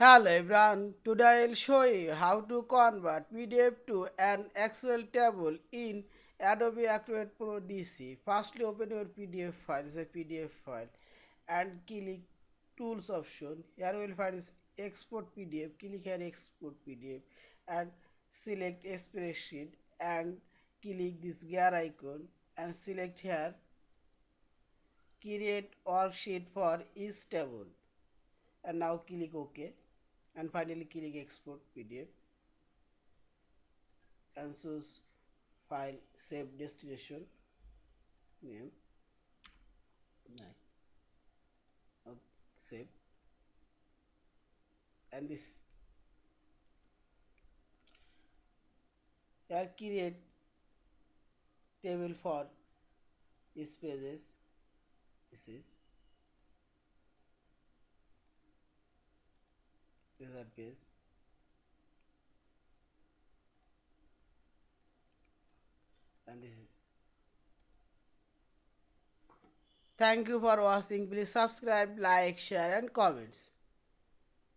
Hello everyone, today I'll show you how to convert PDF to an Excel table in Adobe Acrobat Pro DC. Firstly open your PDF file, this is a PDF file, and click tools option. Here you will find this export PDF, click here export PDF and select spreadsheet and click this gear icon and select here create worksheet for each table and now click OK. And finally click export PDF and choose file save destination name. Okay, save, and this here create table for these pages. This are page, and this is. Thank you for watching. Please subscribe, like, share and comments.